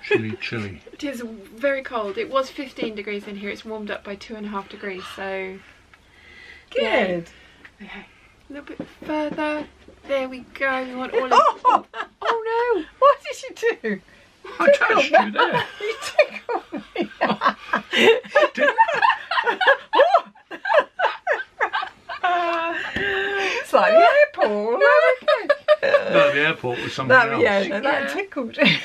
Chilly. It is very cold. It was 15 degrees in here. It's warmed up by 2.5 degrees, so... Good. Yay. Okay, a little bit further. There we go. We want all of... Oh no! What did you do? I touched you there. You tickled me. It's like the airport. No, the airport was something else. Yeah, no, that tickled. Okay.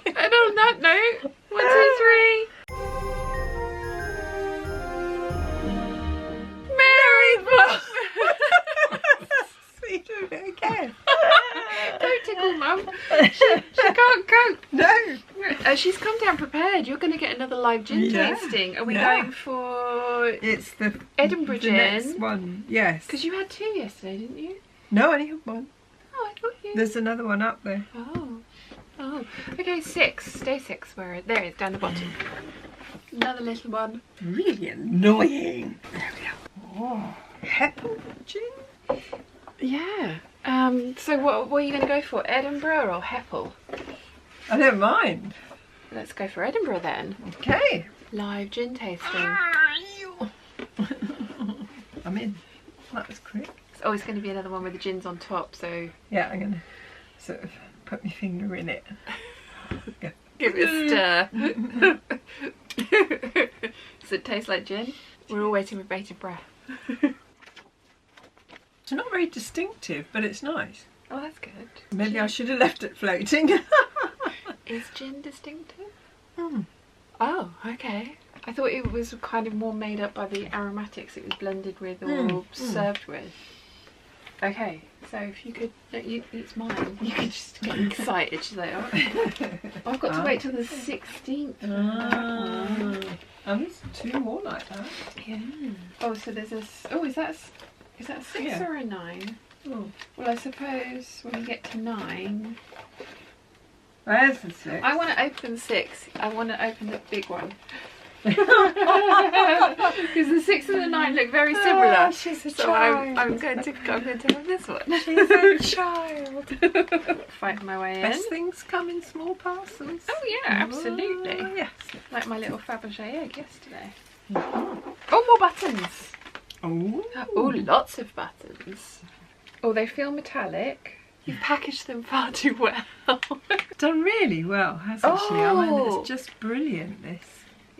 And on that note, 1, 2, 3. Merry Vlogmas! You do it again. Don't tickle Mum. She can't cope. No. She's come down prepared. You're going to get another live gin tasting. Are we going for... It's the Edinburgh gin? next one, yes. Because you had 2 yesterday, didn't you? No, I only have one. Oh, I thought you... There's another one up there. Oh. Okay, 6. Stay 6. Where there it is, down the bottom. Another little one. Really annoying. There we go. Oh, Heppel gin? Yeah. So what are you going to go for? Edinburgh or Heppel? I don't mind. Let's go for Edinburgh then. Okay. Live gin tasting. I'm in. That was quick. It's always going to be another one with the gins on top, so... Yeah, I'm going to sort of put my finger in it. Go. Give it a stir. Does it taste like gin? We're all waiting with bated breath. It's not very distinctive, but it's nice. Oh, that's good. Maybe I should have left it floating. Is gin distinctive? Mm. Oh, okay. I thought it was kind of more made up by the aromatics it was blended with or served with. Okay, so if you could, it's mine. You could just get excited. She's like, oh. I've got to wait till the 16th. And there's 2 more like that. Yeah. Oh, so there's a. Oh, is that a 6 or a 9? Oh. Well, I suppose when we get to 9. Where's the 6? I want to open 6. I want to open the big one. Because the 6 and the 9 look very similar. Oh, she's a child. I'm going to have this one. She's a child. Fighting my way in. Best things come in small parcels. Oh yeah, absolutely. Oh, yes. Like my little Fabergé egg yesterday. Oh, more buttons. Oh, lots of buttons. Oh, they feel metallic. You've packaged them far too well. Done really well, hasn't she? I mean, Oh. it's just brilliant, this.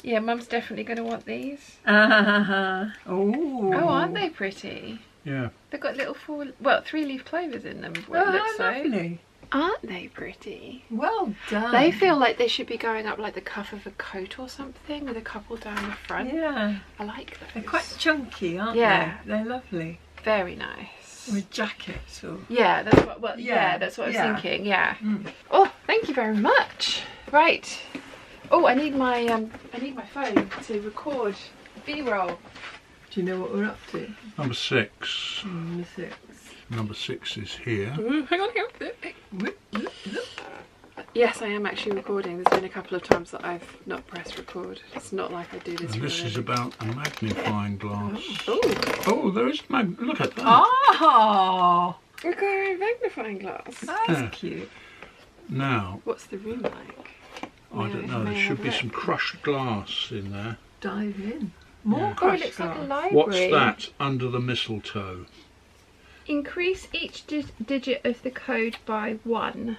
Yeah, Mum's definitely going to want these. Oh, aren't they pretty? Yeah. They've got little 3-leaf clovers in them. What Oh, it looks like. lovely. Aren't they pretty? Well done. They feel like they should be going up like the cuff of a coat or something with a couple down the front. Yeah. I like those. They're quite chunky, aren't Yeah. they? They're lovely. Very nice. With jackets or... Yeah, that's what. Well, Yeah, that's what I was yeah. thinking. Yeah. Mm. Oh, thank you very much. Right. Oh, I need my phone to record B-roll. Do you know what we're up to? Number 6. Number 6. Number 6 is here. Ooh, hang on. Yes, I am actually recording. There's been a couple of times that I've not pressed record. It's not like I do this. And this is about a magnifying glass. Oh. Oh, there is look at that. Oh, We've got a magnifying glass. that's Yeah. cute. Now, What's the room like? I don't know, there should be some crushed glass in there. Dive in. More Yeah. Oh, it crushed looks like a glass. library. What's that under the mistletoe? Increase each digit of the code by 1.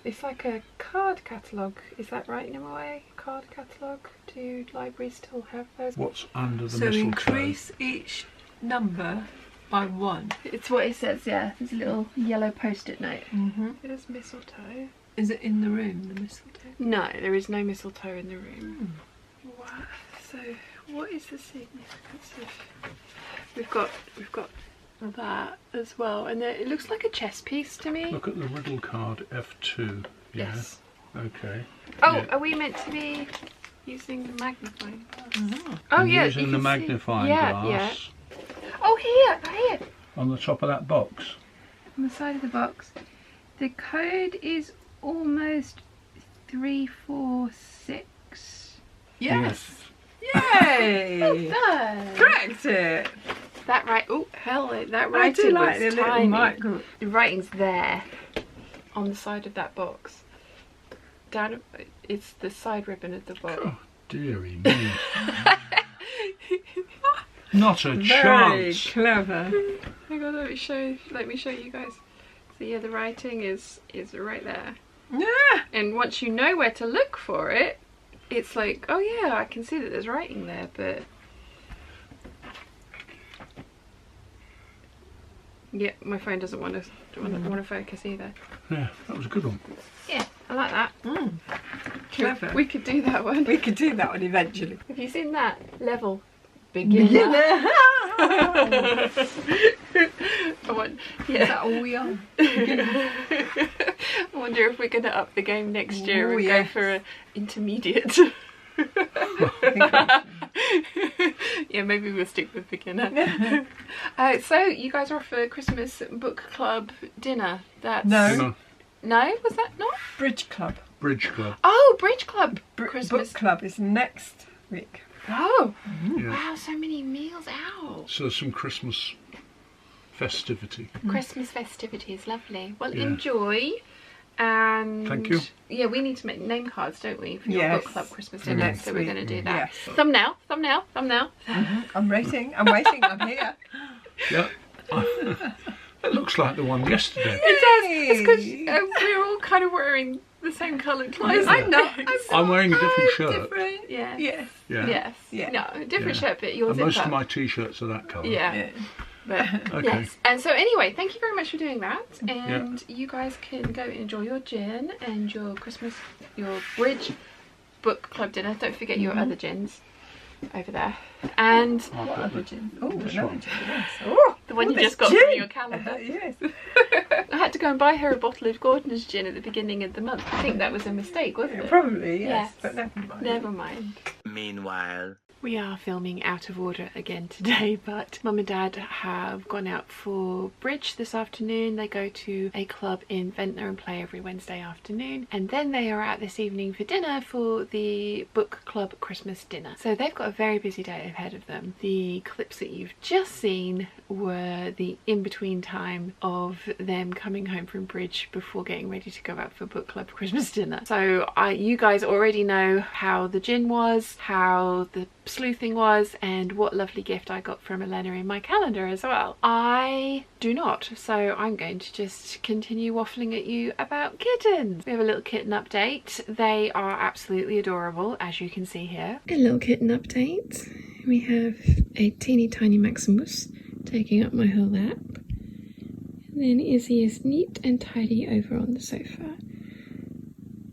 It's like a card catalogue. Is that right in a way? Card catalogue? Do libraries still have those? What's under the So mistletoe? increase each number by 1. It's what it says, yeah. There's a little yellow post-it note. It is mistletoe. Is it in the room, the mistletoe? No, there is no mistletoe in the room. Wow. So, what is the significance of... We've got that as well, and it looks like a chess piece to me. Look at the riddle card F2. Yeah. Yes. Okay. Oh, Yeah. are we meant to be using the magnifying glass? Oh. Oh And yeah, using you the can see. magnifying Yeah, glass Oh, here. on the top of that box. On the side of the box. The code is almost 346. Yes. Yay! Done. Correct it. that right. Oh hell, that I writing do like the was little tiny. micro. The writing's there, on the side of that box. Down, it's the side ribbon of the box. Oh, dearie me. Not a Very chance. clever. Hang on, let me show you guys. So yeah, the writing is right there. Yeah. And once you know where to look for it, it's like, oh yeah, I can see that there's writing there, but yeah, my phone doesn't want to focus either. Yeah, that was a good one. Yeah, I like that. Clever. We could do that one. We could do that one eventually. Have you seen that? Level. Beginner. I want, yeah. Is that all we are? I wonder if we're going to up the game next year and yes. go for an intermediate. Yeah, maybe we'll stick with beginner. So you guys are off for Christmas book club dinner. That's No. No, was that not? Bridge Club. Bridge club. Oh, bridge club. Christmas Book Club is next week. Oh, Yeah. wow, so many meals out. So some Christmas festivity. Christmas festivities, lovely. Well, Yeah. enjoy. And Thank you. yeah, we need to make name cards, don't we, for your Yes. book club Christmas For dinner? next So we're week. going to do that. Yes. Thumbnail. I'm waiting, I'm I'm here. Yeah. It looks like the one yesterday. It does. It's because we're all kind of wearing the same coloured clothes. I'm not. I'm wearing a different shirt. Different. Yeah. Yes. Yeah. Yes. Yeah. No, different Yeah. shirt, but yours And is most up. of my t-shirts are that colour. Yeah. Yeah. But Okay. yes. And so anyway, thank you very much for doing that. And you guys can go enjoy your gin and your Christmas, your bridge book club dinner. Don't forget your other gins over there. And What other gin? Oh, This another one. gin. Yes. the one you there's just got gin. from your calendar. Yes. I had to go and buy her a bottle of Gordon's gin at the beginning of the month. I think that was a mistake, wasn't it? Probably, yes. Yes. But never mind. Never mind. Meanwhile. We are filming out of order again today, but Mum and Dad have gone out for bridge this afternoon. They go to a club in Ventnor and play every Wednesday afternoon, and then they are out this evening for dinner for the book club Christmas dinner. So they've got a very busy day ahead of them. The clips that you've just seen were the in-between time of them coming home from bridge before getting ready to go out for book club Christmas dinner. So you guys already know how the gin was, how the sleuthing was, and what lovely gift I got from Elena in my calendar as well. I do not, so I'm going to just continue waffling at you about kittens. We have a little kitten update. They are absolutely adorable, as you can see here. A little kitten update. We have a teeny tiny Maximus taking up my whole lap, and then Izzy is neat and tidy over on the sofa.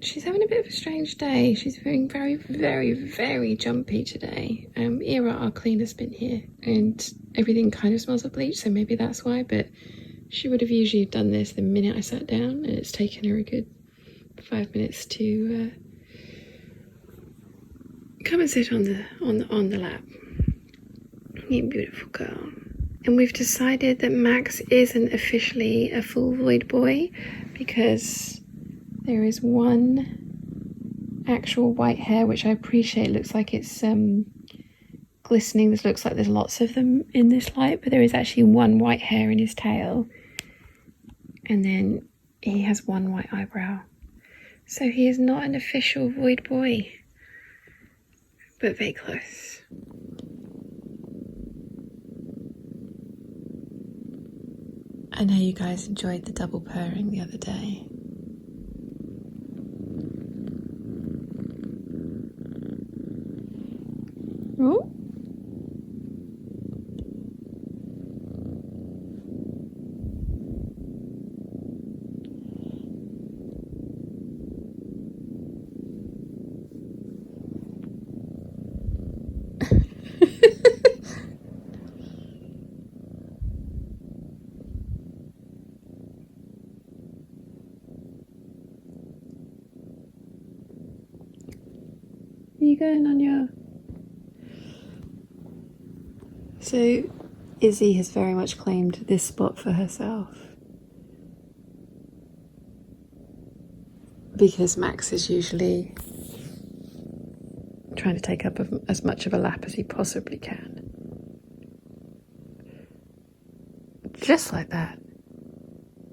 She's having a bit of a strange day. She's feeling very, very, very jumpy today. Ira, our cleaner's been here, and everything kind of smells of bleach, so maybe that's why, but she would have usually done this the minute I sat down, and it's taken her a good 5 minutes to come and sit on the lap. You beautiful girl. And we've decided that Max isn't officially a full void boy because there is one actual white hair, which I appreciate looks like it's glistening. This looks like there's lots of them in this light, but there is actually one white hair in his tail. And then he has one white eyebrow. So he is not an official void boy, but very close. I know you guys enjoyed the double purring the other day. Ooh. Are you going on your... So, Izzy has very much claimed this spot for herself. Because Max is usually trying to take up as much of a lap as he possibly can. Just like that.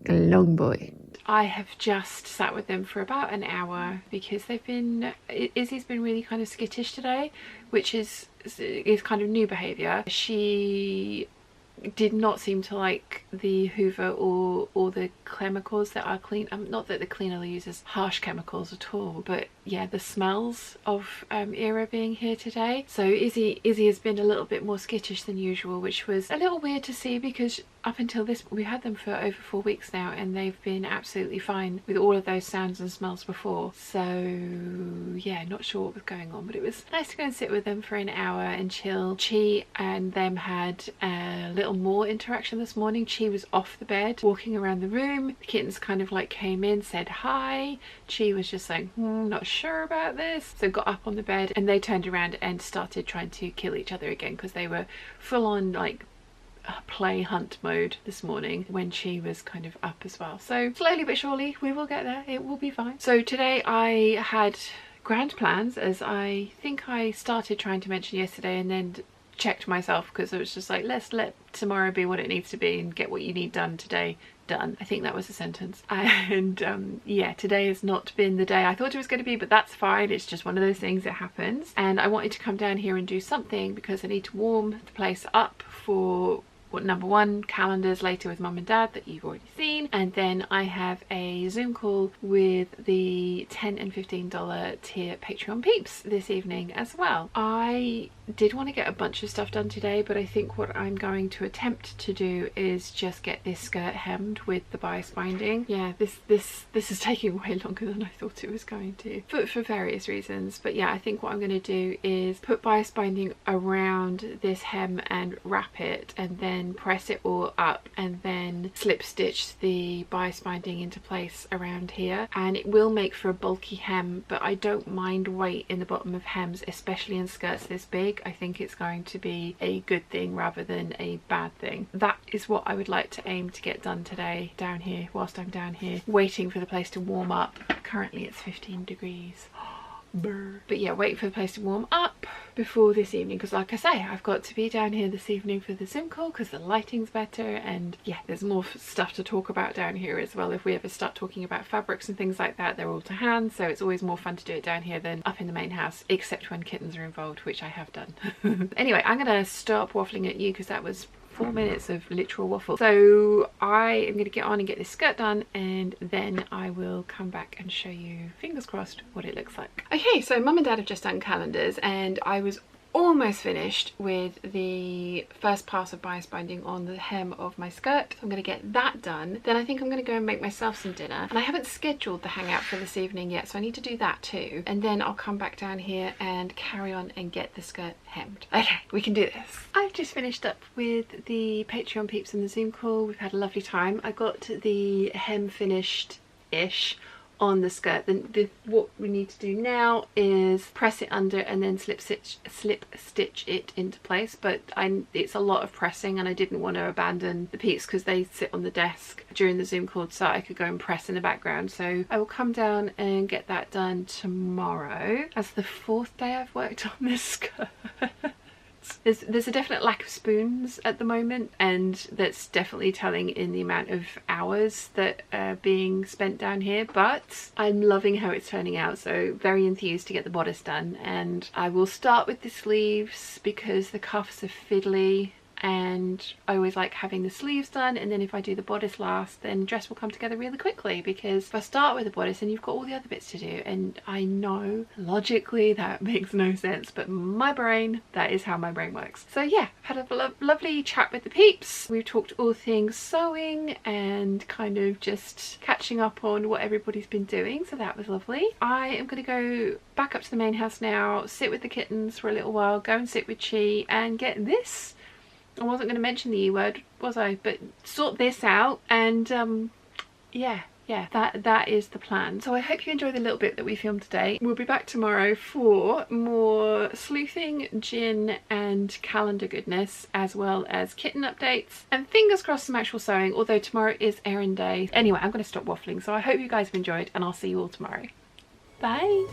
A long boy. I have just sat with them for about an hour because they've been, Izzy's been really kind of skittish today, which is kind of new behaviour. She did not seem to like the Hoover or the chemicals that are clean. Not that the cleaner uses harsh chemicals at all, but yeah, the smells of Era being here today. So Izzy has been a little bit more skittish than usual, which was a little weird to see because up until this, we had them for over 4 weeks now and they've been absolutely fine with all of those sounds and smells before. So yeah, not sure what was going on, but it was nice to go and sit with them for an hour and chill. Chi and them had a little more interaction this morning. Chi was off the bed walking around the room. The kittens kind of like came in, said hi. Chi was just like, not sure about this, so got up on the bed and they turned around and started trying to kill each other again because they were full on like play hunt mode this morning when she was kind of up as well. So slowly but surely we will get there, it will be fine. So today I had grand plans, as I think I started trying to mention yesterday and then checked myself because it was just like, let's let tomorrow be what it needs to be and get what you need done today done. I think that was a sentence. And yeah, today has not been the day I thought it was going to be, but that's fine. It's just one of those things that happens. And I wanted to come down here and do something because I need to warm the place up for number one, calendars later with mum and dad that you've already seen, and then I have a Zoom call with the $10 and $15 tier Patreon peeps this evening as well. I did want to get a bunch of stuff done today, but I think what I'm going to attempt to do is just get this skirt hemmed with the bias binding. Yeah, this is taking way longer than I thought it was going to for various reasons, but yeah, I think what I'm going to do is put bias binding around this hem and wrap it and then press it all up and then slip stitch the bias binding into place around here, and it will make for a bulky hem, but I don't mind weight in the bottom of hems, especially in skirts this big. I think it's going to be a good thing rather than a bad thing. That is what I would like to aim to get done today down here whilst I'm down here waiting for the place to warm up. Currently it's 15 degrees. But yeah, waiting for the place to warm up before this evening, because like I say, I've got to be down here this evening for the Zoom call because the lighting's better, and yeah, there's more stuff to talk about down here as well. If we ever start talking about fabrics and things like that, they're all to hand, so it's always more fun to do it down here than up in the main house, except when kittens are involved, which I have done. Anyway, I'm gonna stop waffling at you because that was 4 minutes of literal waffle. So I am going to get on and get this skirt done, and then I will come back and show you, fingers crossed, what it looks like. Okay, so mum and dad have just done calendars and I was almost finished with the first pass of bias binding on the hem of my skirt. I'm going to get that done. Then I think I'm going to go and make myself some dinner, and I haven't scheduled the hangout for this evening yet, so I need to do that too, and then I'll come back down here and carry on and get the skirt hemmed. Okay, we can do this. I've just finished up with the Patreon peeps in the Zoom call. We've had a lovely time. I got the hem finished ish on the skirt. Then what we need to do now is press it under and then slip stitch it into place, but it's a lot of pressing and I didn't want to abandon the peeps because they sit on the desk during the Zoom call so I could go and press in the background. So I will come down and get that done tomorrow. That's the 4th day I've worked on this skirt. There's a definite lack of spoons at the moment, and that's definitely telling in the amount of hours that are being spent down here, but I'm loving how it's turning out, so very enthused to get the bodice done. And I will start with the sleeves because the cuffs are fiddly and I always like having the sleeves done, and then if I do the bodice last, then dress will come together really quickly, because if I start with the bodice then you've got all the other bits to do, and I know logically that makes no sense, but my brain, that is how my brain works. So yeah, I've had a lovely chat with the peeps. We've talked all things sewing and kind of just catching up on what everybody's been doing, so that was lovely. I am going to go back up to the main house now, sit with the kittens for a little while, go and sit with Chi and get this, I wasn't going to mention the E word, was I? But sort this out, and yeah, that is the plan. So I hope you enjoy the little bit that we filmed today. We'll be back tomorrow for more sleuthing, gin and calendar goodness, as well as kitten updates, and fingers crossed some actual sewing, although tomorrow is errand day. Anyway, I'm going to stop waffling, so I hope you guys have enjoyed, and I'll see you all tomorrow. Bye!